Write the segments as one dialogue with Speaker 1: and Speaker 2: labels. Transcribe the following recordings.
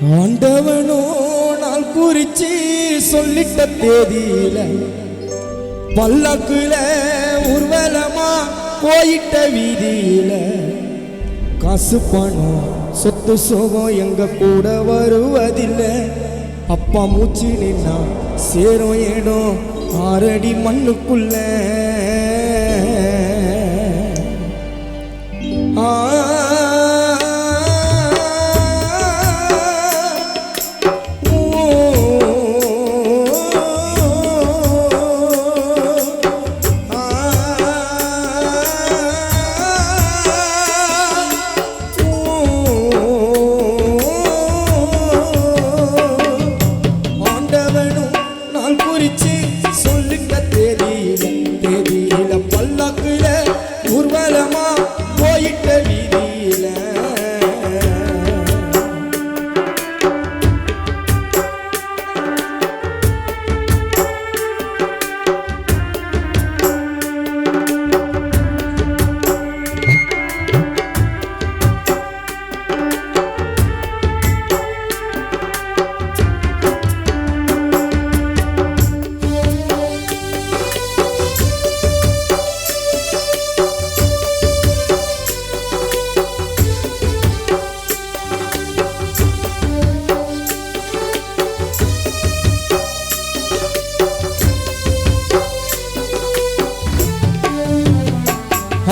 Speaker 1: ஆண்டவனோ நாள் குறிச்சி சொல்லிட்ட தேதியில பல்லக்குல ஊர்வலமா போயிட்ட வீதியில காசு பணம் சொத்து சோகம் எங்க கூட வருவதில்லை. அப்பா மூச்சு நின்னா சேரும் இடம் 6 அடி மண்ணுக்குள்ள.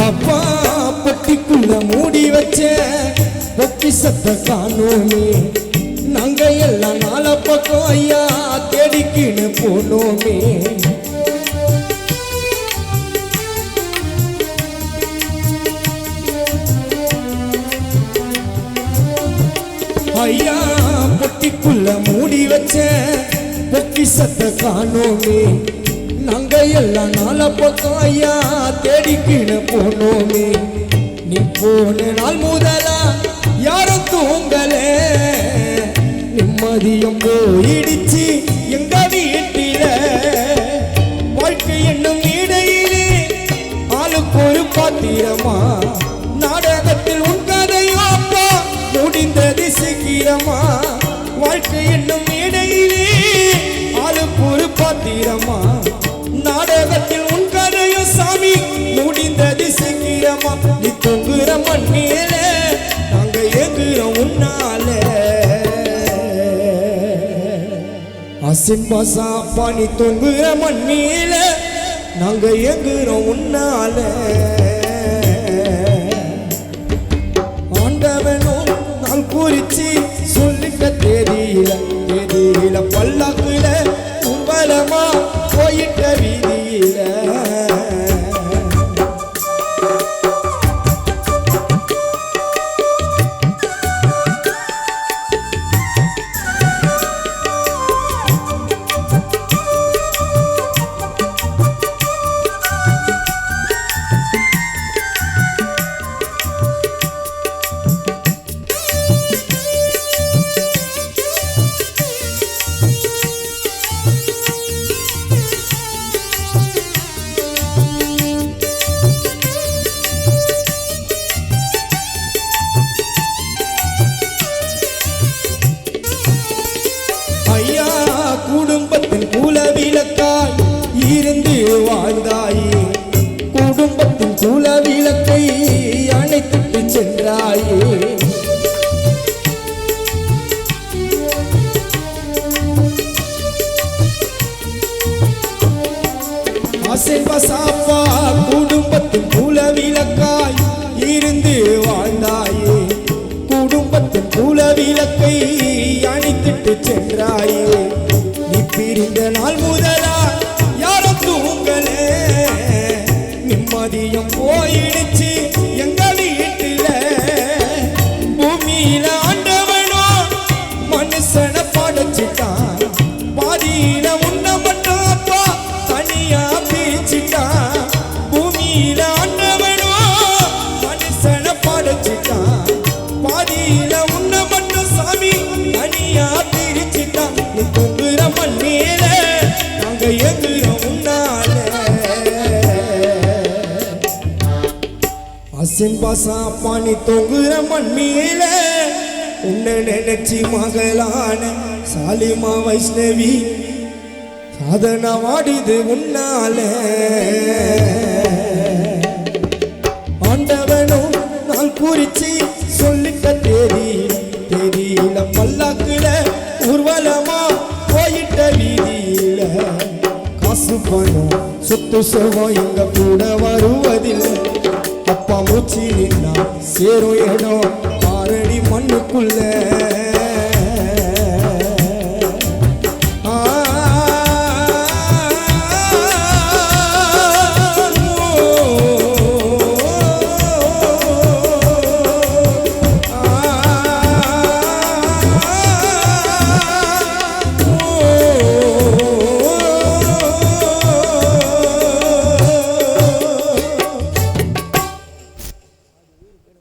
Speaker 1: அப்பா பொட்டிக்குள்ள மூடி வச்ச பொக்கிஷத்தை காணோமே. நாங்க எல்லாம் நாள பக்கம் ஐயா தேடிக்கின்னு போனோமே. ஐயா பொட்டிக்குள்ள மூடி வச்ச பொக்கிஷத்தை காணோமே. நாங்க எல்லாம் நாள பக்கம் ஐயா தேடிக்கின்னு போனோமே. நீ போன நாள் முதலா யாரும் தூங்கல, நிம்மதியும் போயிடுச்சு எங்க வீட்டில. வாழ்க்கை என்னும் இடையிலே ஆளுக்கு ஒரு பாத்திரமா, நாடகத்தில் உன் கதையோ அப்பா முடிந்தது சீக்கிரமா. வாழ்க்கை என்னும் இடையிலே ஆளுக்கு ஒரு பாத்திரமா, நாடகத்தில் உன் கதையோ சாமி முடிந்தது சீக்கிரமா. நீ தொங்குற மண்ணில நாங்க எங்குறோம் உன்னால. அசின் பாசாப்பா நீ தொங்குற மண்ணில நாங்க எங்குறோம் உன்னால. ஆண்டவனோ நாள் குறிச்சி சொல்லிட்ட தேதியில பல்லாக்குல ஊர்வலமா போயிட்ட வீதியில. குடும்பத்தின் குலவிளக்காய் இருந்து வாழ்ந்தாயே, குடும்பத்தின் குலவிளக்கை அணைத்துட்டு சென்றாயே. ஆசைப்பசாப்பா குடும்பத்தின் குலவிளக்காய் இருந்து வாழ்ந்தாயே, குடும்பத்தின் குலவிளக்கை அணைத்துட்டு சென்றாயே. நீ பிரிந்த நாள் முதலா யாரும் தூங்கல, நிம்மதியும் போயிடுச்சு எங்க வீட்டுல. பூமியில ஆண்டவனோ மனுஷனை படைச்சிட்டான், பாதியில உன்னை மட்டும் அப்பா தனியா பிரிச்சிட்டான். பூமியில ஆண்டவனோ மனுஷனை படைச்சிட்டான், பாதியில உன்னை மட்டும் சாமி தனியா பிரிச்சிட்டான். நீ தொங்குற மண்ணில நாங்க எங்குறோம் உன்னால. அசின் பாசா பாணி தொங்குற மண்ணில உன்னை நினைச்சி மகளான சாலிமா வைஷ்ணவி சாதனை வாடுது உன்னால ஆண்டவனும் நான் குறிச்சி சொல்லிட்ட தெரியல பல்லாக்குல ஊர்வலமா போயிட்ட வீதியில காசு பணம் சொத்து சுகம் எங்க கூட வருவதில்லை அப்பா மூச்சு நின்னா சேரும் இடம் ஆரடி மண்ணுக்குள்ள